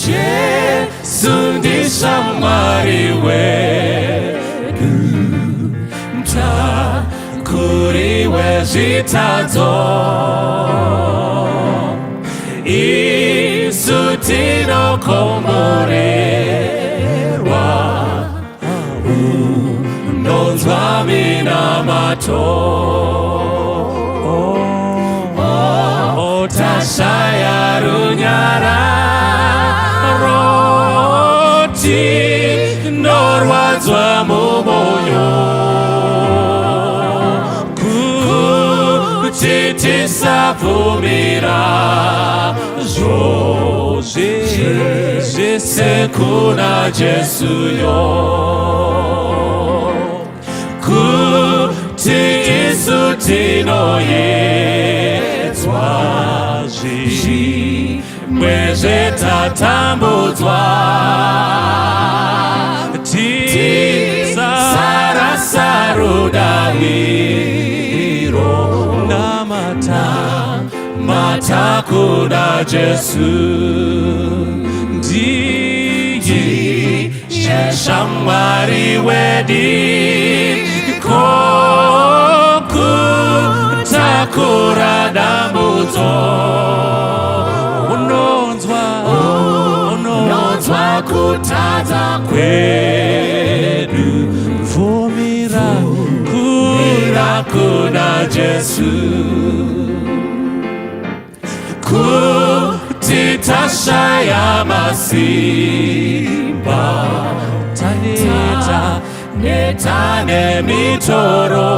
Jesu ndiye shamwari wedu, mtakuriwe zvitadzo, isu tinokomborerwa, unonzwa minamato. Tashaya runyararo, tinorwadzwa mumwoyo, kuti tisabvumira zvose kuna Jesuyo, kuti isu tinoyedzwa zvimwe zvetatambudzwa, tisarasa rudaviro namata kuna Jesu. Ndiye shamwari wedu, kokutakura dambudzo, unonzwa kutadza kwedu, vumira kuna Jesu, kuti tashaya masimba, taneta nemitoro,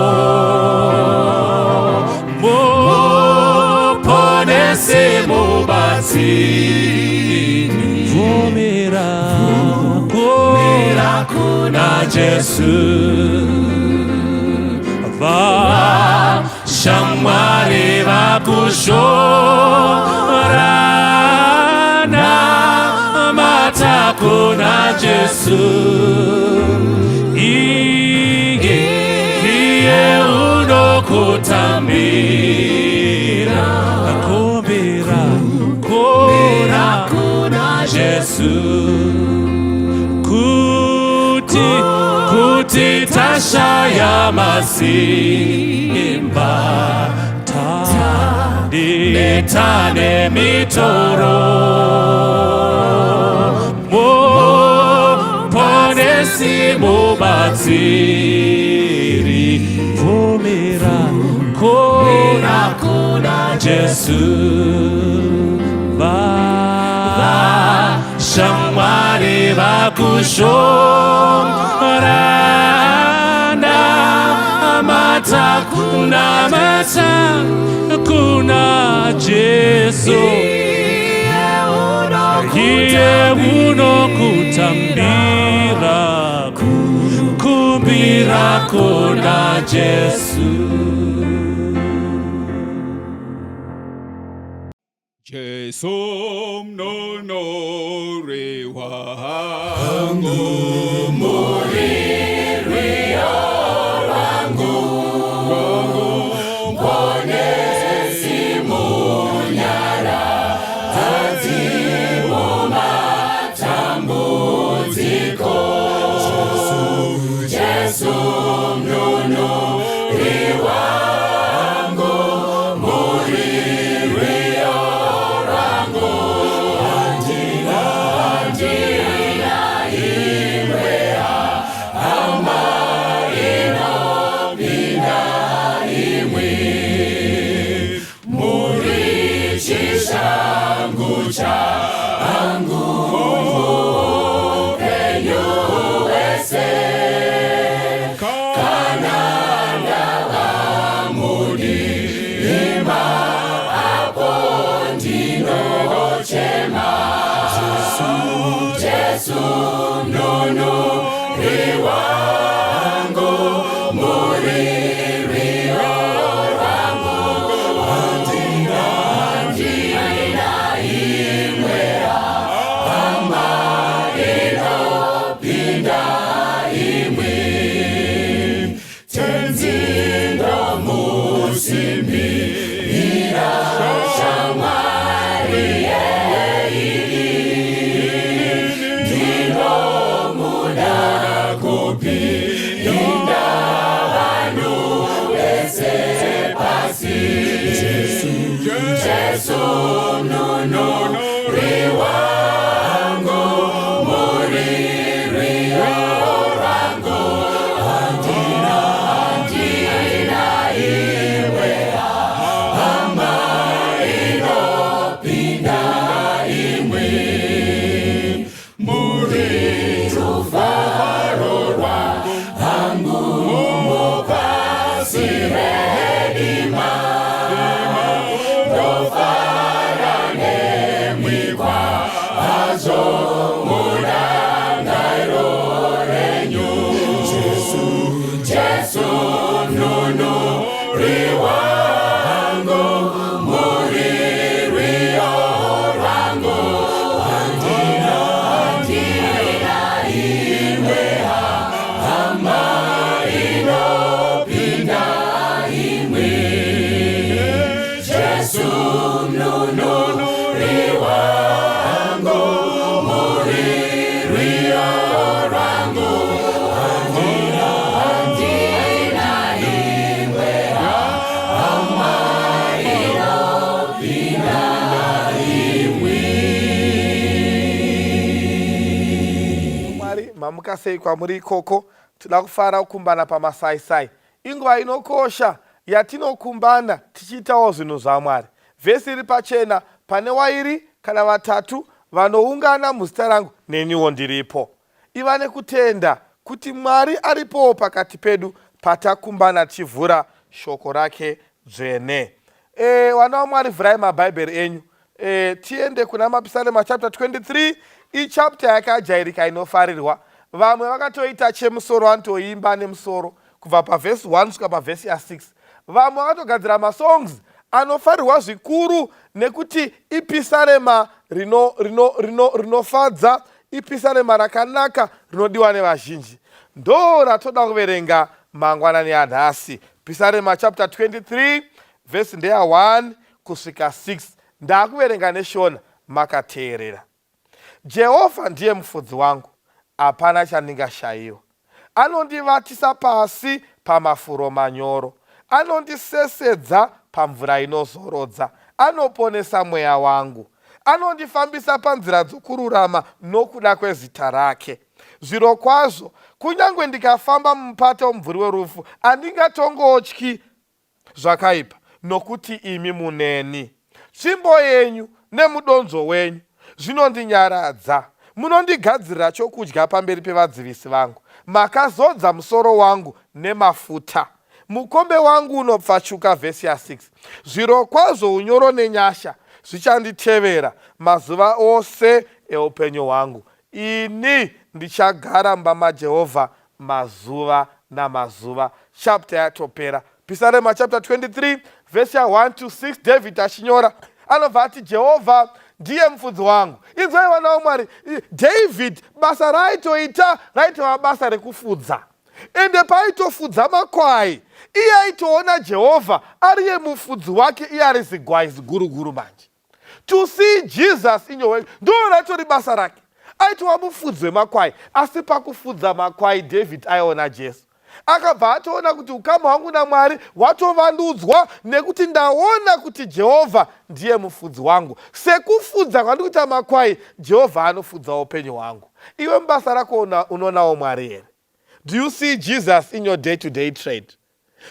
muponesi mubatsiri, vumira kuna Jesu. Vashamwari vakushorana, mata kuna Jesu, iye unokutambira, kumbira kuna Jesu, kuti tashaya masimba, taneta nemitoro, muponesi mubatsiri, vumira kuna Jesu. Vashamwari vakushorana, mata kuna Jesu, iye unokutambira, kumbira kuna Jesu. Jesu mnonore wangu, muririo wangu, mponesi munyara, tadzimoma tambudziko, Jesu mnonore wangu, muririo Jesu mnonore wangu, muririo wangu, handina imwera, hama inopinda imwe, tenzindo musimbira, shamwari yeyi, nazvo murangariro renyu. Jesu nunuri wangu, murirwiyo rwangu. Handina imwe hama inopinda imwe. Jesu nunuri wangu, murirwiyo rwangu. Handina imwe hama inopinda imwe. Mwari mamuka sei kwamuri ikoko? Tinoda kufara kukumbana pamasaisai. Inguva inokosha yatinokumbana tichiitawo zvinhu zvaMwari. Vhesi iri pachena, pane wairi kana vatatu vanoungana muzita rangu, neniwo ndiripo. Iva nekutenda kuti Mwari aripowo pakati pedu patakumbana tichivhura shoko rake dzvene. Vana vaMwari, vhurai mabhaibheri enyu. Tiende kuna Mapisarema chapter 23. Ichapter yakajairika inofarirwa. Vamwe vakatoita chemusoro vanotoimba nemusoro kubva pavhesi 1 kusvika pavhesi ya6. Vamwe vakatogadzira masongs anofarirwa zvikuru nekuti ipisarema rinofadza, ipisarema rakanaka rinodiwa nevazhinji. Ndo ratoda kuverenga mangwanani anhasi. Pisarema chapter 23 vhesi ndeya 1 kusvika 6. Ndakuverenga neshona makateerera. Jehovha ndiye mufudzi wangu, hapana chandingashayiwa. Anondivatisa pasi pamafuro manyoro, anondisesedza pamvura inozorodza, anoponesa mweya wangu, anondifambisa panzira dzokururama nokuda kwezita rake. Zvirokwazvo, kunyange ndikafamba mumupata womumvuri werufu, handingatongotyi zvakaipa, nokuti imi muneni. Tsvimbo yenyu nemudonzvo wenyu zvinondinyaradza. Munondigadzirira chokudya pamberi pevadzivisi vangu. Makazodza musoro wangu nemafuta. Mukombe wangu unopfachuka. Vhesi ya6. Zvirokwazvo unyoro nenyasha zvichanditevera mazuva ose eupenyu hwangu. Ini ndichagara mumba maJehovha mazuva namazuva. Chapter yatopera. Pisarema chapter 23 vhesi ya 1 to 6. David achinyora anobva ati, Jehovha ndiye mufudzi wangu. Inzwai vana vaMwari, David basa raaitoita raitova basa rekufudza. Ende paaitofudza makwai, iye aitoona Jehovha ariye mufudzi wake, iye ari zigwai ziguruguru manje. To see Jesus in your way, ndo ratori basa rake. Aitova mufudzi wemakwai, asi pakufudza makwai David aiona Jesu. Akabva atoona kuti ukama hwangu naMwari hwatovandudzwa nekuti ndaona kuti Jehovha ndiye mufudzi wangu. Sekufudza kwandikuita makwai, Jehovha anofudza upenyu hwangu. Iwe mubasa rako unoonawo Mwari here? Do you see Jesus in your day-to-day trade?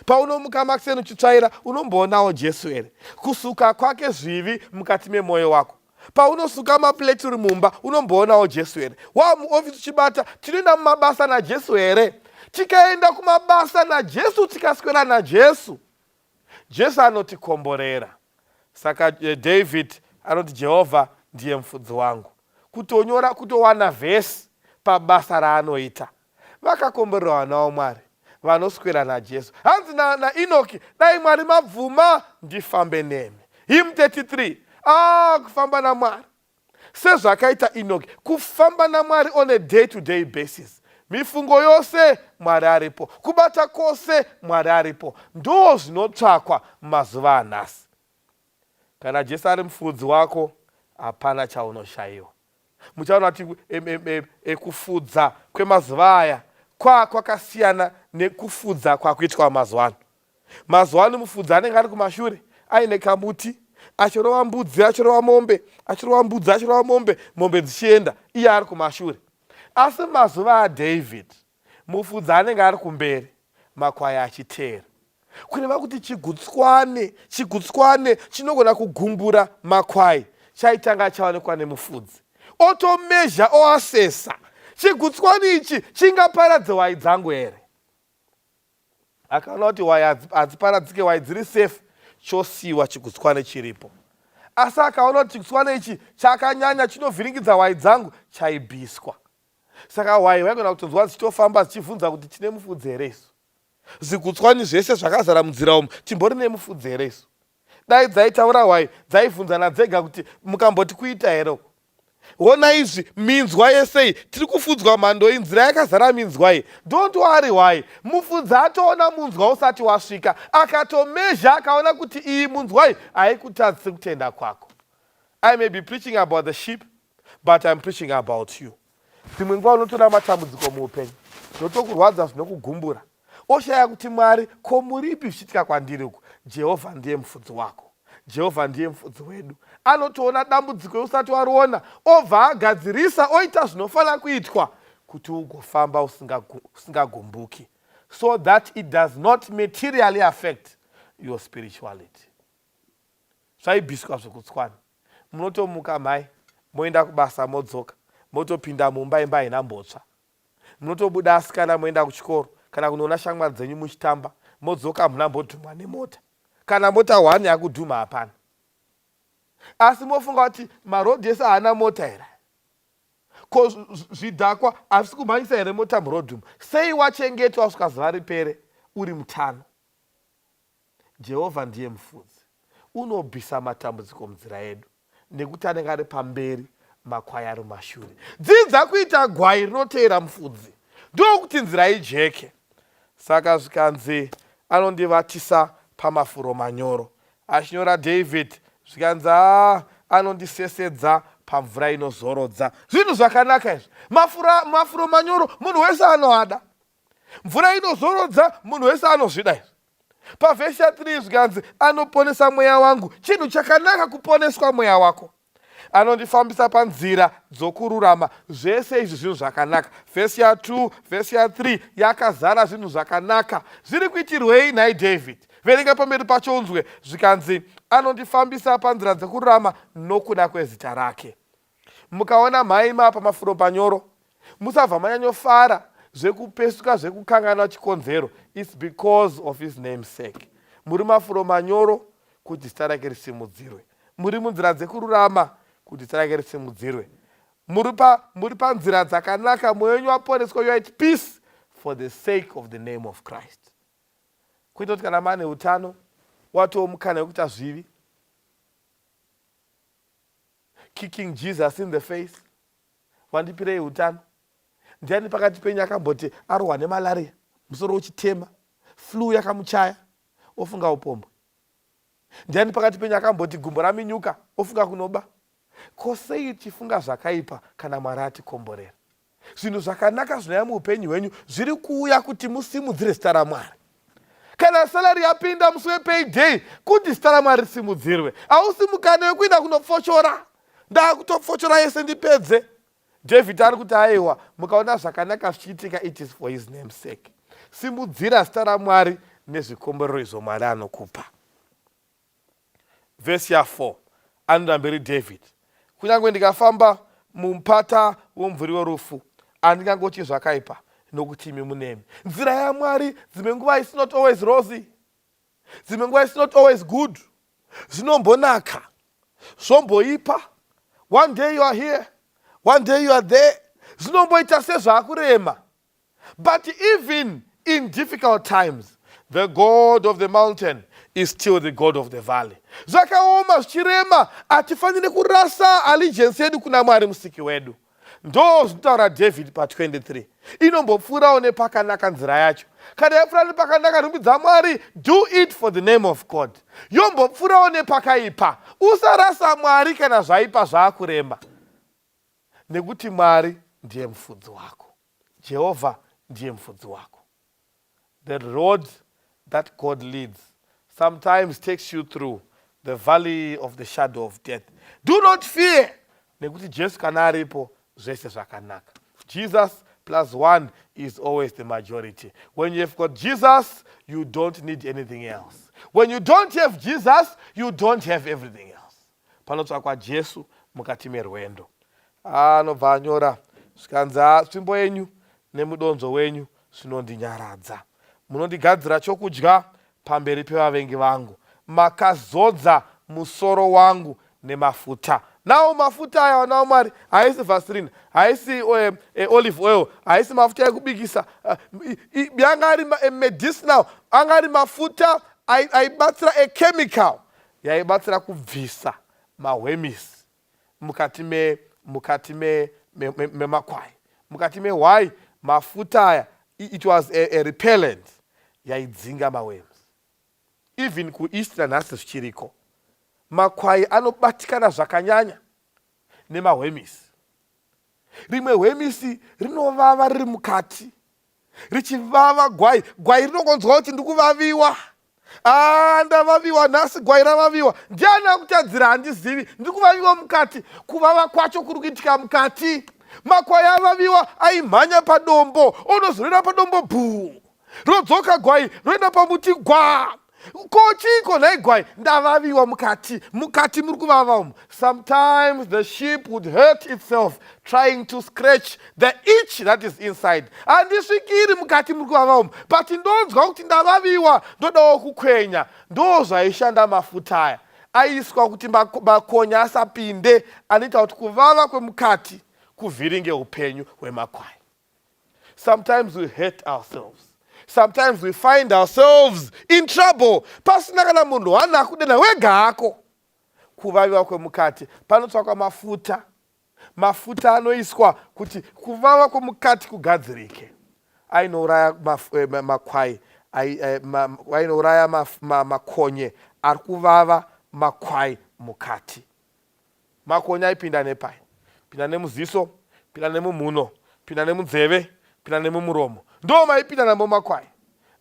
Paunomuka makuseni uchitsvaira, unomboonawo Jesu here? Kusuka kwake zvivi mukati memwoyo wako. Paunosuka mapuleti uri mumba, unomboonawo Jesu here? Wamuofisi uchibata, tinoenda mumabasa naJesu here? Tikaenda kumabasa naJesu, tikaswera naJesu, Jesu anotikomborera. Saka David anoti Jehovha ndiye mufudzi wangu. Kutonyora, kutowana vhesi pabasa raanoita. Vakakomborera vana vaMwari vanoswera naJesu. Hanzi naEnoki, dai Mwari mabvuma ndifambe nemi. Hymn 33. Kufamba naMwari sezvakaita Enoki, kufamba naMwari on a day-to-day basis. Mifungo yose Mwari aripo, kubata kwose Mwari aripo. Ndo zvinotsvakwa mazuva anhasi. Kana Jesu ari mufudzi wako, hapana chaunoshayiwa. Muchaona kuti kufudza kwemazuva aya kwakasiyana nekufudza kwakuitwa mazuva ano. Mazuva ano mufudzi anenge ari kumashure aine kambuti, achirova mbudzi, achirova mombe, achirova mbudzi, achirova mombe, mombe dzichienda, iye ari kumashure. Asi mazuva aDavid, mufudzi anenge ari kumberi, makwai achiteera. Kureva kuti chigutswane chinogona kugumbura makwai chaitanga chaonekwa nemufudzi. Otomezha, oasesa. Chigutswane ichi chingaparadze wai dzangu here? Akaona kuti wai hadziparadzike, wai dziri safe, chosiyiwa chigutswane chiripo. asi akaona kuti chikuswana ichi chakanyanya chinovhiringidza wai dzangu, chaibviswa. Saka wai vaigona kutonzwa dzichitofamba dzichibvunza kuti tine mufudzi here isu? Zvigutswani zvese zvakazara munzira umu timbori nemufudzi here isu? Dai dzaitaura wai dzaibvunzana dzega kuti mukamboti kuita here? Ona izvi minzwa yesei tiri kufudzwa mhando iyi, nzira yakazara minzwa iyi. Don't worry why. Mufudzi atoona munzwa usati wasvika, akatomezha akaona kuti iyi munzwa iyi haikutadzisi kutenda kwako. I may be preaching about the sheep, but I'm preaching about you. Dzimwe nguva unotoda matambudziko muupenyu, zvotokurwadza zvinokugumbura, oshaya kuti Mwari, ko muripi zvichiitika kwandiri uku? Jehovha ndiye mufudzi wako. Jehovha ndiye mufudzi wedu. Anotoona dambudziko usati wariona, obva agadzirisa oita zvinofanira kuitwa kuti ugofamba usingagumbuki, so that it does not materially affect your spirituality. Zvaibviswa zvekutswani. Munotomuka mai, moenda kubasa modzoka, motopinda mumba imba haina mbotsva. Munotobuda asikana moenda kuchikoro kana kunoona shamwari dzenyu muchitamba, modzoka muna mbodhumwa nemota. Kana mota 1 yakudhuma hapana. Asi mofunga kuti marodhi ese haana mota here? Ko zvidhakwa havisi kumhanyisa here mota murodhi umu? Sei wachengetwa usvika zuva ripere uri mutano? Jehovha ndiye mufudzi, unobvisa matambudziko munzira yedu nekuti anenge ari pamberi, makwai ari mumashure. Dzidza kuita gwai rinoteera mufudzi, ndokuti nzira ijeke. Saka zvikanzi anondivatisa pamafuro manyoro. Achinyora David zvikanzi anondisesedza pamvura inozorodza. Zvinhu zvakanaka izvi. Mafuro manyoro munhu wese anoada. Mvura inozorodza munhu wese anozvida izvi. Pavhesi 3 zvikanzi anoponesa mweya wangu. Chinhu chakanaka kuponeswa mweya wako. Anondifambisa panzira dzokururama. Zvese izvi zvinhu zvakanaka. Vhesi 2, vhesi 3 yakazara zvinhu zvakanaka. Zviri kuitirwei nhai David? Verenga pamberi pacho unzwe zvikanzi anondifambisa panzira dzokururama nokuda kwezita rake. Mukaona mhaima pamafuro panyoro, musabva manyanyofara zvekupesuka zvekukanganwa chikonzero. It's because of his name's sake. Muri mafuro manyoro kuti zita rake risimudzirwe. Muri munzira dzekururama kuti zita rake risimudzirwe. Muri panzira dzakanaka, mwoyo wenyu waponeswa, you are at peace for the sake of the name of Christ. Kuita kuti kana mane utano watomukana wekuita zvivi, kicking Jesus in the face, wandipirei utano. Ndiani pakati penyu akamboti arohwa nemalaria, musoro uchitema, flu yakamuchaya, ofunga upombwe? Ndiani pakati penyu akamboti gumbo raminyuka, ofunga kunoba? Kosei tichifunga zvakaipa kana Mwari atikomborera? Zvinhu zvakanaka zvinouya muupenyu hwenyu zviri kuuya kuti musimudzire zita raMwari. Kana salari yapinda musi wepayday kuti zita raMwari risimudzirwe. Hausi mukana wekuenda kunofochora. Ndakutofochora yese ndipedze. David ari kuti aiwa, mukaona zvakanaka zvichiitika, it is for his name's sake. Simudzira zita raMwari nezvikomborero izvo Mwari anokupa. Vhesi 4 anoda mberi David. Kunyange ndikafamba mumupata womumvuri worufu, handingangoti zvakaipa, nokuti imi munemi. Nzira yaMwari dzimwe nguva is not always rosy. Dzimwe nguva is not always good. Zvinombonaka, zvomboipa. One day you are here, one day you are there. Zvinomboita sezvakurema. But even in difficult times, the God of the mountain is still the God of the valley. Zvakaoma zvichirema, hatifaniri kurasa allegiance yedu kuna Mwari musiki wedu. Ndo zvinotaura David pa 23. Inombopfuurawo nepakanaka nzira yacho. Kana yapfuura nepakanaka, rumbidza Mwari, do it for the name of God. Yombopfuurawo nepakaipa, usarasa Mwari kana zvaipa zvaakurema. Nekuti Mwari ndiye mufudzi wako. Jehovha ndiye mufudzi wako. The road that God leads sometimes takes you through the valley of the shadow of death. Do not fear. Nekuti Jesu kana aripo, zvese zvakanaka. Jesus plus 1 is always the majority. When you have got Jesus, you don't need anything else. When you don't have Jesus, you don't have everything else. Panotsvakwa Jesu mukati merwendo. Anobva anyora zvikanzi tsvimbo yenyu nemudonzo wenyu zvinondinyaradza. Munondigadzira chokudya pamberi pevavengi vangu. Makazodza musoro wangu nemafuta. Nawo mafuta aya wana waMwari haisi vaseline, haisi olive oil, haisi mafuta ekubikisa, yanga ari medicinal, anga ari mafuta aibatsira chemical yaibatsira kubvisa mahwemisi mukati memakwai. Mukati mewhai mafuta aya it was a repellent yaidzinga mahwemisi. Even kuEaster nhasi zvichiriko makwai anobatikana zvakanyanya nemahwemisi. Rimwe hwemisi rinovava riri mukati, richivava gwai rinongonzwa kuti ndikuvaviwa. Ndavaviwa nhasi, gwai ravaviwa. Ndiani akutadzira handizivi, ndikuvaviwa mukati. Kuvava kwacho kuri kuitika mukati. Makwai avaviwa aimhanya padombo, onozorera padombo bhuu, rodzoka gwai roenda pamuti gwaa. Kochiko nhai gwai ndavaviwa mukati muri kuvava umu. Sometimes the sheep would hurt itself trying to scratch the itch that is inside. Handisvikiri mukati muri kuvava umu, but ndonzwa kuti ndavaviwa, ndodawo kukwenya. Ndo zvaishanda mafuta aya. Aiswa kuti makonya asapinde, anoita kuti kuvava kwemukati kuvhiringe upenyu hwemakwai. Sometimes we hurt ourselves. Sometimes we find ourselves in trouble. Pasina kana munhu hana kudena wega hako. Kuvaviwa kwemukati panotsvakwa mafuta. Mafuta anoiswa kuti kuvava kwemukati kugadzirike. Ainouraya makwai, ainouraya makonye ari kuvava makwai mukati. Makonye aipinda nepai? Pinda nemuziso, pinda nemumuno, pinda nemunzeve, pinda nemumuromo. Ndo maipinda namo makwai.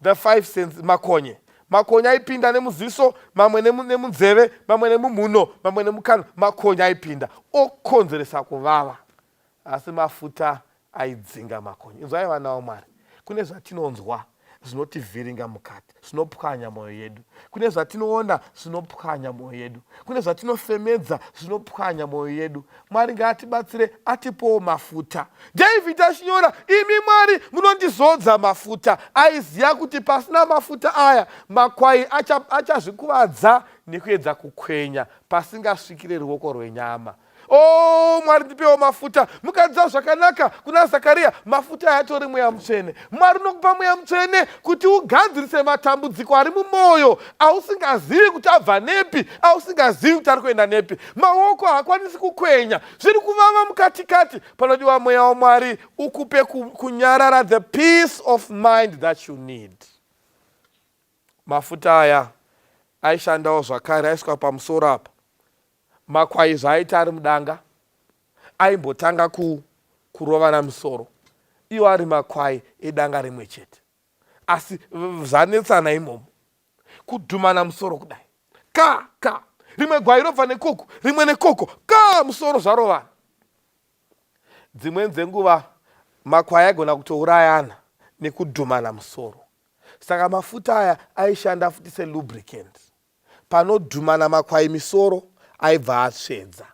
The 5 senses makonye. Makonye aipinda nemuziso, mamwe nemunzeve, mamwe nemumuno, mamwe nemukanwa. Makonye aipinda okonzeresa kuvava. Asi mafuta aidzinga makonye. Inzwai vana vaMwari, kune zvatinonzwa zvinotivhiringa mukati, zvinopwanya mwoyo yedu. Kune zvatinoona zvinopwanya mwoyo yedu. Kune zvatinofemedza zvinopwanya mwoyo yedu. Mwari ngaatibatsire, atipowo mafuta. David achinyora, imi Mwari munondizodza mafuta. Aiziva kuti pasina mafuta aya makwai achazvikuvadza nekuedza kukwenya pasingasvikire ruoko rwenyama. Mwari ndipewo mafuta. Mukadza zvakanaka kuna Zakaria, mafuta ayatori mweya mutsvene. Mwari unokupa mweya mutsvene kuti ugadzirise matambudziko ari mumwoyo, ausingazivi kuti abva nepi, ausingazivi kuti ari kuenda nepi. Maoko haakwanisi kukwenya, zviri kuvava mukatikati. Panodiwa mweya waMwari ukupe kunyarara, the peace of mind that you need. Mafuta aya aishandawo zvakare, aiswa pamusoro apa. Makwai zvaaita ari mudanga aimbotanga kurovana musoro. Iwo ari makwai edanga rimwe chete. Asi zvanetsana imomo, kudhumana musoro kudai. Ka. Rimwe gwai robva nekoko, rimwe nekoko. Musoro zvarovana. Dzimweni dzenguva makwai aigona kutourayana nekudhumana musoro. Saka mafuta aya aishanda futi selubricant. Panodhumana makwai misoro aibva asvedza.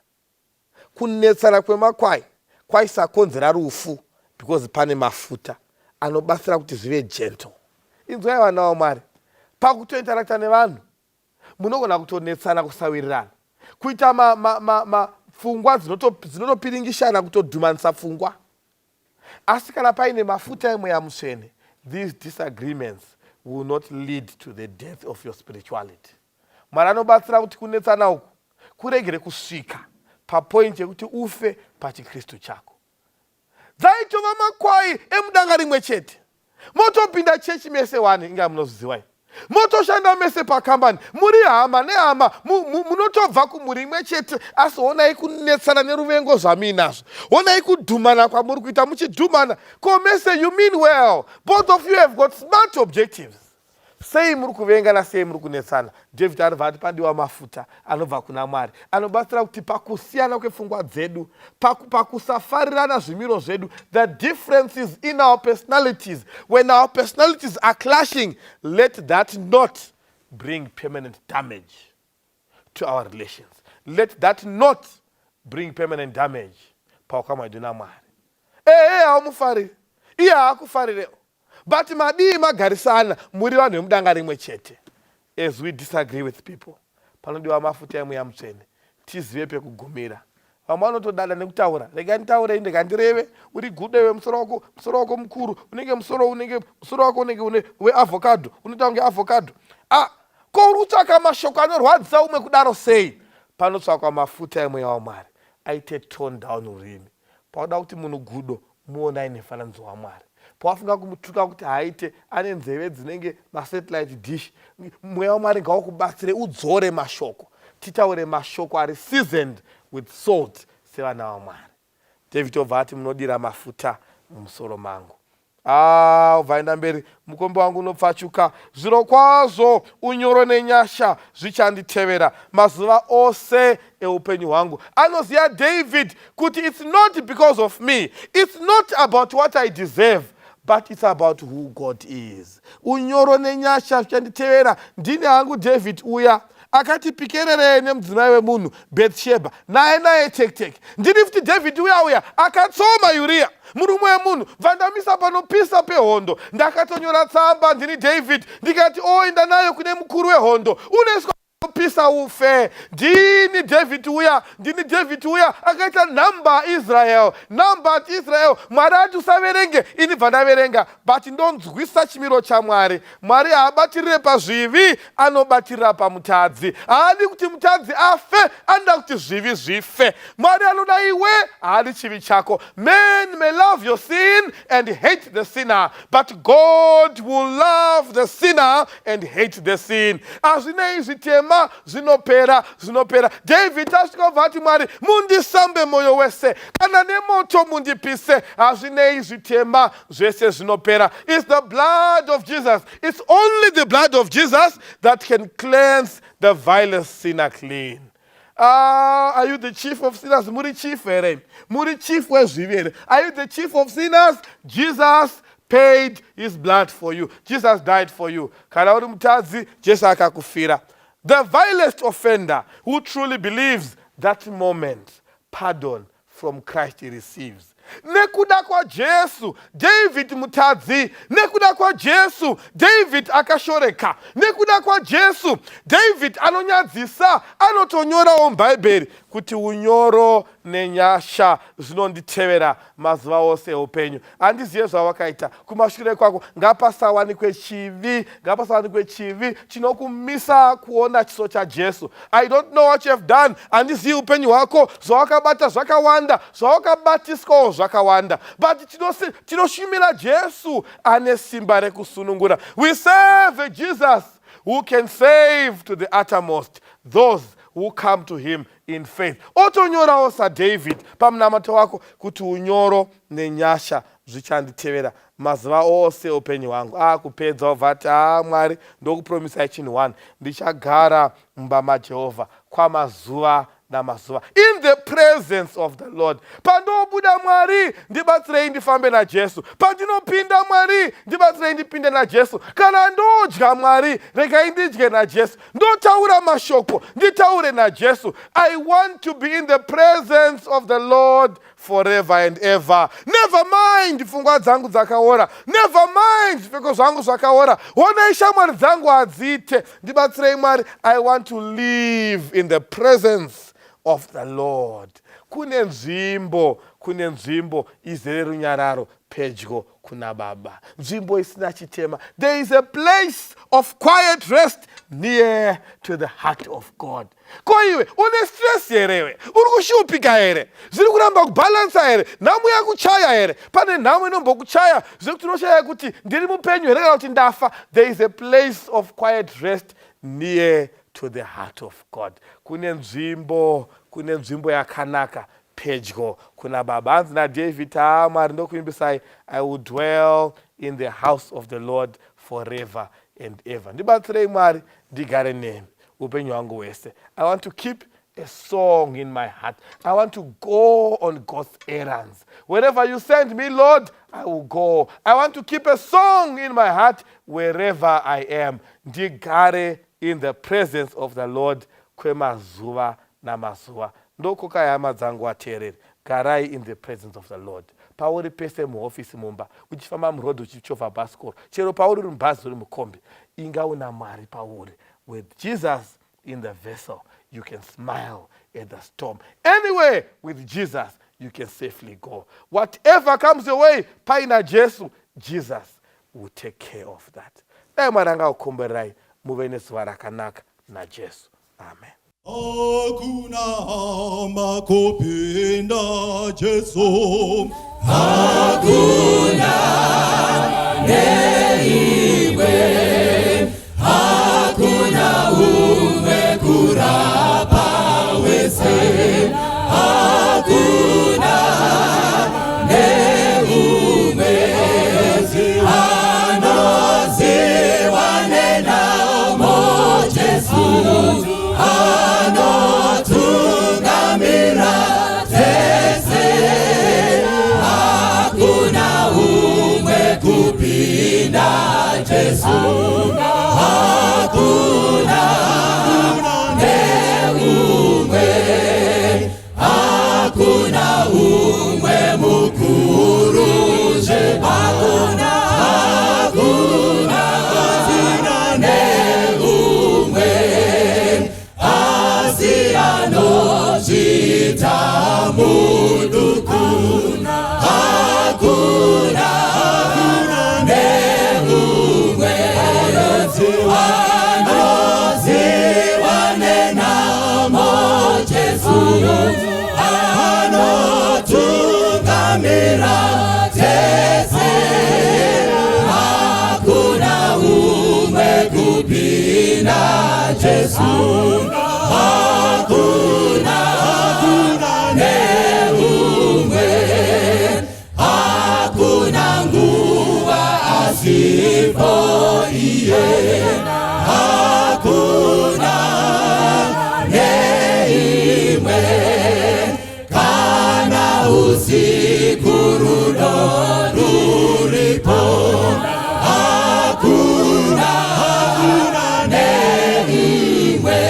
Kunetsana kwemakwai kwaisakonzera rufu because pane mafuta anobatsira kuti zvive gentle. Inzwai vana vaMwari, pakutointarakta nevanhu munogona kutonetsana kusawirirana, kuita pfungwa dzinotopiringishana, kutodhumanisa pfungwa. Asi kana paine mafuta emweya mutsvene, these disagreements will not lead to the death of your spirituality. Mwari anobatsira kuti kunetsana uku kuregere kusvika papoint yekuti ufe pachikristu chako. Dzaitova makwai emudanga rimwe chete. Motopinda chechi mese wani, inga munozviziva. Motoshanda mese pakambani, muri hama nehama, munotobva kumuri imwe chete. Asi onai kunetsana neruvengo zvamuinazvo. Onai kudhumana kwamuri kuita muchidhumana. Ko mese, you mean well. Both of you have got smart objectives. Sei muri kuvengana, sei muri kunetsana. David aribva ati pandiwa mafuta anobva kuna Mwari, anobatsira kuti pakusiyana kwepfungwa dzedu, pakusafarirana zvimiro zvedu, the differences in our personalities, when our personalities are clashing, let that not bring permanent damage to our relations. Let that not bring permanent damage paukama yedu naMwari. Haumufariri, iye haakufarirewo. But madii magarisana muri vanhu vemudanga rimwe chete. As we disagree with people, panodiwa mafuta emweya mutsvene. tizive pekugumira. Vamwe vanotodada nekutaura, rega nditaure ndikandireve, uri gudewe musoro wako mukuru, musoro wako unenge weavocado, unotaura kunge avocado. Ko uri kutsvaka mashoko anorwadzisa umwe kudaro sei? Panotsvakwa mafuta emweya waMwari aite tone down urimi. Pauda kuti munhu gudo muona aine mufananidzo waMwari. Pawafunga kumutuka kuti haite ane nzeve dzinenge masatellite dish, mweya waMwari ngaukubatsire udzore mashoko. Titaure mashoko ari seasoned with salt sevana vaMwari. David obva ati munodira mafuta mumusoro mangu. Ubvaenda mberi, mukombe wangu unopfachuka. Zvirokwazvo unyoro nenyasha zvichanditevera mazuva ose eupenyu hwangu. Anoziva David kuti it's not because of me, it's not about what I deserve, but it's about who God is. Unyoro nenyasha zvichanditevera. Ndini hangu David uya akati pikerere nemudzimai wemunhu Bethsheba naye tek. Ndini futi David uya akatsoma Uriya murume wemunhu, vandamisa panopisa pehondo. Ndakatonyora tsamba ndini David ndikati oenda nayo kune mukuru wehondo, unoiswa pisa ufe. Ndini David uya akaita number Israel. Mwari ati usaverenge, ini bvandaverenga, but ndonzwisa chimiro chaMwari. Mwari haabatirire pazvivi, anobatirira pamutadzi. Haadi kuti mutadzi afe, anoda kuti zvivi zvife. Mwari anoda iwe, haadi chivi chako. Men may love your sin and hate the sinner, but God will love the sinner and hate the sin. Hazvinei zvitema zvinopera. David asvika kubva ati Mwari mundisambe mwoyo wese, kana nemoto mundipise. Hazvinei zvitema zvese zvinopera. It's the blood of Jesus. It's only the blood of Jesus that can cleanse the vilest sinner clean. Are you the chief of sinners? Muri chief here. Muri chief wezvivi here. Are you the chief of sinners? Jesus paid his blood for you. Jesus died for you. Kana uri mutadzi, Jesu akakufira. The vilest offender who truly believes, that moment, pardon from Christ he receives. Nekuda kwa Jesu, David mutadzi. Nekuda kwa Jesu, David akashoreka. Nekuda kwa Jesu, David anonyadzisa, anotonyora muBhaibheri kuti unyoro nenyasha zvinonditevera mazuva ose eupenyu. Handizive zvawakaita kumashure kwako. Ngapasawanikwe chivi chinokumisa kuona chiso chaJesu. I don't know what you have done. Handizivi upenyu hwako, zvawakabata zvakawanda, zvawakabatiswawo zvakawanda. But tinoshumira Jesu ane simba rekusunungura. We serve a Jesus who can save to the uttermost those who come to him in faith. Otonyorawo saDavid pamunamato wako kuti unyoro nenyasha zvichanditevera mazuva ose upenyu hwangu. Kupedza wavati Mwari ndokupromisai chinhu 1, ndichagara mumba maJehovha kwamazuva namazuva, in the presence of the Lord. Pandobuda Mwari ndibatsirei ndifambe naJesu. Pandinopinda Mwari ndibatsirei ndipinde naJesu. Kana ndodya Mwari regai ndidye naJesu. Ndotaura mashoko nditaure naJesu. I want to be in the presence of the Lord forever and ever. Never mind pfungwa dzangu dzakaora, never mind zvipfeko zvangu zvakaora. Honai shamwari dzangu hadzite. Ndibatsirei Mwari. I want to live in the presence of the Lord. Kune nzvimbo izere runyararo pedyo kuna Baba. Nzvimbo isina chitema. There is a place of quiet rest near to the heart of God. Ko iwe une stress here, uri kushupika here, zviri kuramba kubalansa here, nhamu yakuchaya here. Pane nhamu inombokuchaya zviri kuti unoshaya kuti ndiri mupenyu here kana kuti ndafa. There is a place of quiet rest near to the heart of God. Kune nzvimbo yakanaka pedyo kuna Baba. Hanzi naDavid, Mwari ndokuimbisai, I will dwell in the house of the Lord forever and ever. Ndibatsirei Mwari ndigare nemi upenyu hwangu hwese. I want to keep a song in my heart. I want to go on God's errands. Wherever you send me, Lord, I will go. I want to keep a song in my heart wherever I am. Ndigare in the presence of the Lord kwemazuva namazuva. Ndokoka hama dzangu ateereri, garai in the presence of the Lord. Pauri pese muofisi mumba, uchifamba murodhi uchichovha bhasikoro, chero pauri uri mubhazi uri mukombi, inga una Mwari pauri. With Jesus in the vessel, you can smile at the storm. Anyway, with Jesus, you can safely go. Whatever comes your way, paina Jesu, Jesus will take care of that. Maranga ukumberai, muvene swarakanaka na Jesu. Amen. Hakuna makupinda Jesu. Hakuna neiwe, hakuna umekurapa wese, hakuna neume, anoziwa nena mo Jesu, anotungamira tese, hakuna umekupinda Jesu, hakuna neume, hakuna umwe mukuruje, hakuna neume, asianojita muduku, hakuna neume, anoziwane namo Jesu, anotungamira tese, hakuna umekupinda Jesu, hakuna neume, hakuna nguva asipo iye, hakuna neimwe, kana usiku rudo ruripo, hakuna neimwe,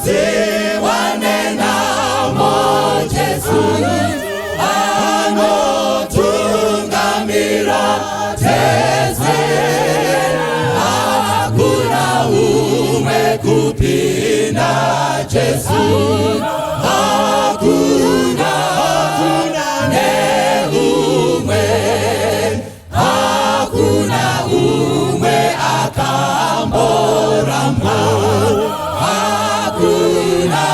anoziwane namo Jesu, anotungamira tese, hakuna umekupinda Jesu, hakuna neume, hakuna umwe akamborama, hakuna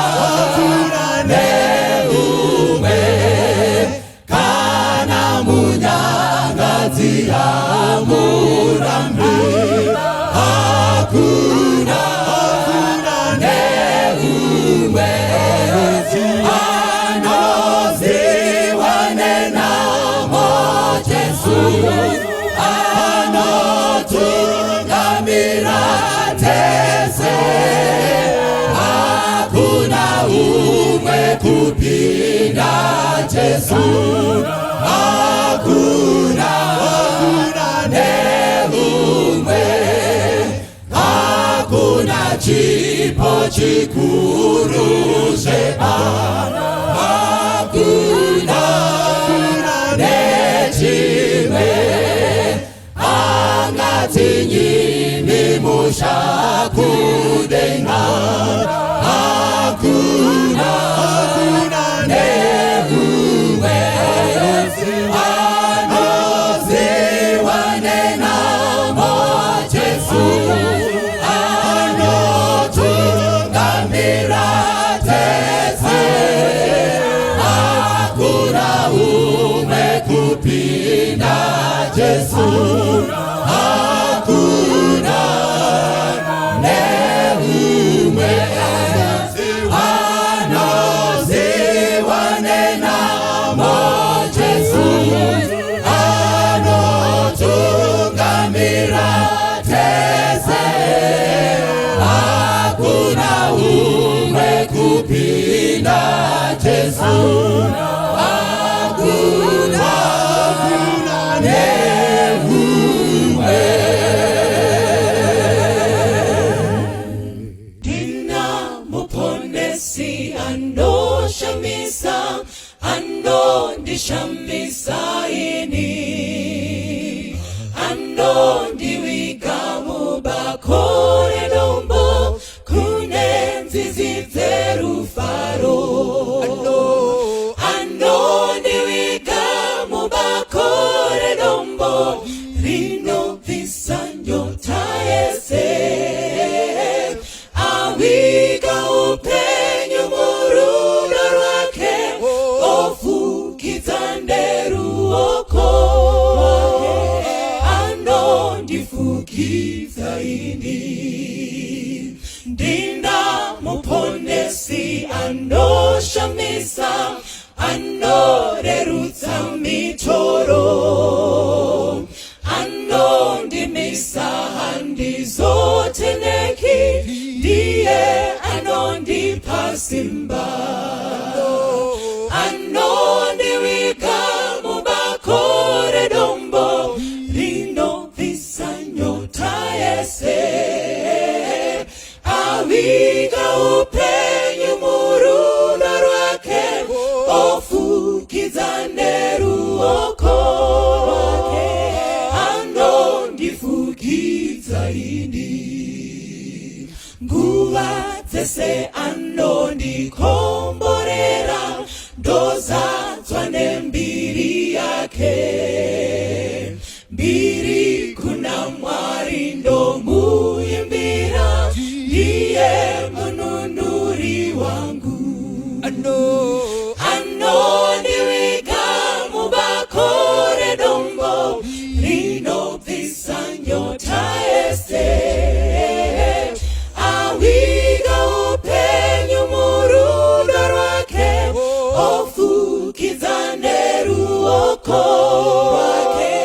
neume, kana munyangazi amurambi, hakuna neume, anoziwane namo Jesu, anotungamira tese, hakuna umekupinda Jesu, hakuna neume, hakuna chipo chikuruje, hakuna nechime, angati nyini mushakudenga, hakuna neume, anoziwane namo Jesu, anotungamira tese, hakuna umekupinda Jesu, hakuna neume, anoziwane namo Jesu, anotungamira tese, hakuna umekupinda Jesu, hakuna neume. Dina muponesi ando shamisa, ando ndishamisa ini, ando ndiwika mubakore dombo, tese anondikomborera, ndozadzwa nembiri yake. Mbiri kuna Mwari ndomuimbira, ndiye mununuri wangu. Anondiviga mubakore dombo, rinobvisa nyota yese. Aviga upenyu murudo rwake, ofukidza neruoko rwake.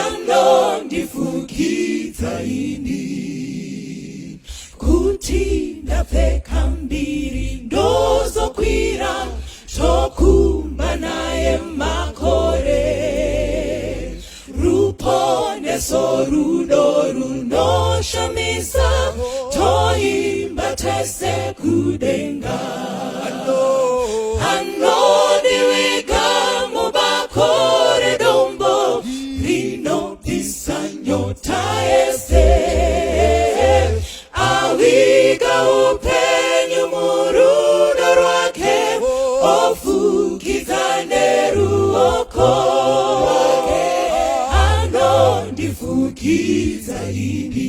Anondifukidza ini, kuti ndapfeka mbiri ndozokwira, tokumba naye makore. Ruponeso rudo runoshamisa, toimba tese kudenga. Anondiviga mubakore dombo, rinobvisa nyota yese. Aviga upenyu murudo rwake, ofukidza neruoko rwake. Anondifukidza ini.